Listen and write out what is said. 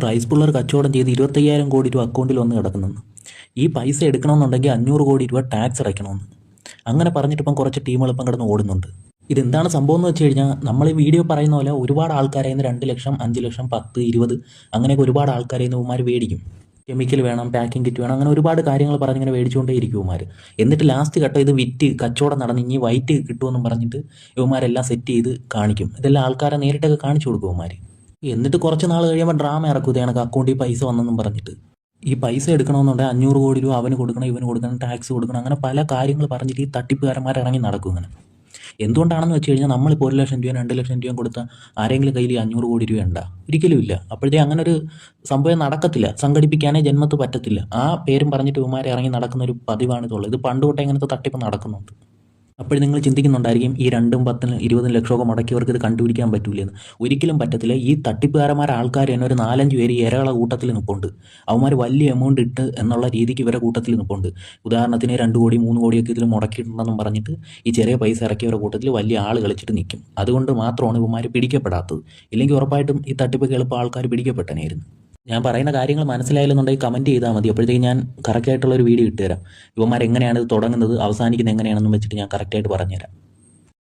Rice puller കച്ചവടം ചെയ്ത് 25,000 കോടി രൂപ അക്കൗണ്ടിൽ വന്ന് കിടക്കുന്നെന്ന്. ഈ പൈസ എടുക്കണമെന്നുണ്ടെങ്കിൽ 500 കോടി രൂപ ടാക്സ് അടയ്ക്കണമെന്ന്. അങ്ങനെ പറഞ്ഞിട്ട് ഇപ്പം കുറച്ച് ടീമുകൾ ഇപ്പം കിടന്ന് ഓടുന്നുണ്ട്. ഇതെന്താണ് സംഭവം എന്ന് വെച്ച് കഴിഞ്ഞാൽ, നമ്മൾ ഈ വീഡിയോ പറയുന്ന പോലെ ഒരുപാട് ആൾക്കാരെ 2 ലക്ഷം, 5 ലക്ഷം, 10, 20 അങ്ങനെയൊക്കെ ഒരുപാട് ആൾക്കാരെ ഇവന്മാർ മേടിക്കും. കെമിക്കൽ വേണം, പാക്കിംഗ് കിറ്റ് വേണം, അങ്ങനെ ഒരുപാട് കാര്യങ്ങൾ പറഞ്ഞിങ്ങനെ മേടിച്ചുകൊണ്ടേ ഇരിക്കും ഇവന്മാർ. എന്നിട്ട് ലാസ്റ്റ് ഘട്ടം ഇത് വിറ്റ് കച്ചവടം നടന്ന് ഇനി വൈറ്റ് കിട്ടുമെന്നും പറഞ്ഞിട്ട് ഇവന്മാരെല്ലാം സെറ്റ് ചെയ്ത് കാണിക്കും. ഇതെല്ലാം ആൾക്കാരെ നേരിട്ടൊക്കെ കാണിച്ചു കൊടുക്കും ഇവന്മാർ. എന്നിട്ട് കുറച്ച് നാൾ കഴിയുമ്പോൾ ഡ്രാമ ഇറക്കും, ഇതേണക്ക് അക്കൗണ്ടിൽ പൈസ വന്നെന്നും പറഞ്ഞിട്ട്. ഈ പൈസ എടുക്കണമെന്നുണ്ടെങ്കിൽ 500 കോടി രൂപ അവന് കൊടുക്കണം, ഇവന് കൊടുക്കണം, ടാക്സ് കൊടുക്കണം, അങ്ങനെ പല കാര്യങ്ങൾ പറഞ്ഞിട്ട് ഈ തട്ടിപ്പുകാരന്മാർ ഇറങ്ങി നടക്കും ഇങ്ങനെ. എന്തുകൊണ്ടാണെന്ന് വെച്ച് കഴിഞ്ഞാൽ, നമ്മളിപ്പോൾ 1 ലക്ഷം രൂപയും 2 ലക്ഷം രൂപയും കൊടുത്ത ആരെങ്കിലും കയ്യിൽ 500 കോടി രൂപ ഉണ്ടാ? ഒരിക്കലും ഇല്ല. അപ്പോഴത്തേ അങ്ങനെ ഒരു സംഭവം നടക്കത്തില്ല, സംഘടിപ്പിക്കാനേ ജന്മത്ത് പറ്റത്തില്ല. ആ പേരും പറഞ്ഞിട്ട് ഇവന്മാരെ ഇറങ്ങി നടക്കുന്ന ഒരു പതിവാണ് ഇതുള്ളത്. ഇത് പണ്ട് തൊട്ടേ ഇങ്ങനത്തെ തട്ടിപ്പ് നടക്കുന്നുണ്ട്. അപ്പോൾ നിങ്ങൾ ചിന്തിക്കുന്നുണ്ടായിരിക്കും, ഈ 2, 10, 20 ലക്ഷമൊക്കെ മുടക്കിയവർക്ക് ഇത് കണ്ടുപിടിക്കാൻ പറ്റൂലെന്ന്. ഒരിക്കലും പറ്റത്തില്ല. ഈ തട്ടിപ്പുകാരന്മാർ ആൾക്കാർ തന്നെ ഒരു 4-5 പേര് ഇരകളെ കൂട്ടത്തിൽ നിൽപ്പുണ്ട്. അവന്മാർ വലിയ എമൗണ്ട് ഇട്ട് എന്നുള്ള രീതിക്ക് ഇവരെ കൂട്ടത്തിൽ നിൽപ്പുണ്ട്. ഉദാഹരണത്തിന് 2 കോടി 3 കോടിയൊക്കെ ഇതിൽ മുടക്കിയിട്ടുണ്ടെന്നും പറഞ്ഞിട്ട് ഈ ചെറിയ പൈസ ഇറക്കിയവരുടെ കൂട്ടത്തിൽ വലിയ ആൾ കളിച്ചിട്ട് നിൽക്കും. അതുകൊണ്ട് മാത്രമാണ് ഇവന്മാർ പിടിക്കപ്പെടാത്തത്. ഇല്ലെങ്കിൽ ഉറപ്പായിട്ടും ഈ തട്ടിപ്പൊക്കെ എളുപ്പം ആൾക്കാർ പിടിക്കപ്പെട്ടനായിരുന്നു. ഞാൻ പറയുന്ന കാര്യങ്ങൾ മനസ്സിലായില്ലെന്നുണ്ടെങ്കിൽ കമൻറ്റ് ചെയ്താൽ മതി. അപ്പോഴത്തേക്ക് ഞാൻ കറക്റ്റായിട്ടുള്ളൊരു വീഡിയോ ഇട്ടുതരാം. ഇവന്മാർ എങ്ങനെയാണ് ഇത് തുടങ്ങുന്നത്, അവസാനിക്കുന്നത് എങ്ങനെയാണെന്നും വെച്ചിട്ട് ഞാൻ കറക്റ്റായിട്ട് പറഞ്ഞുതരാം.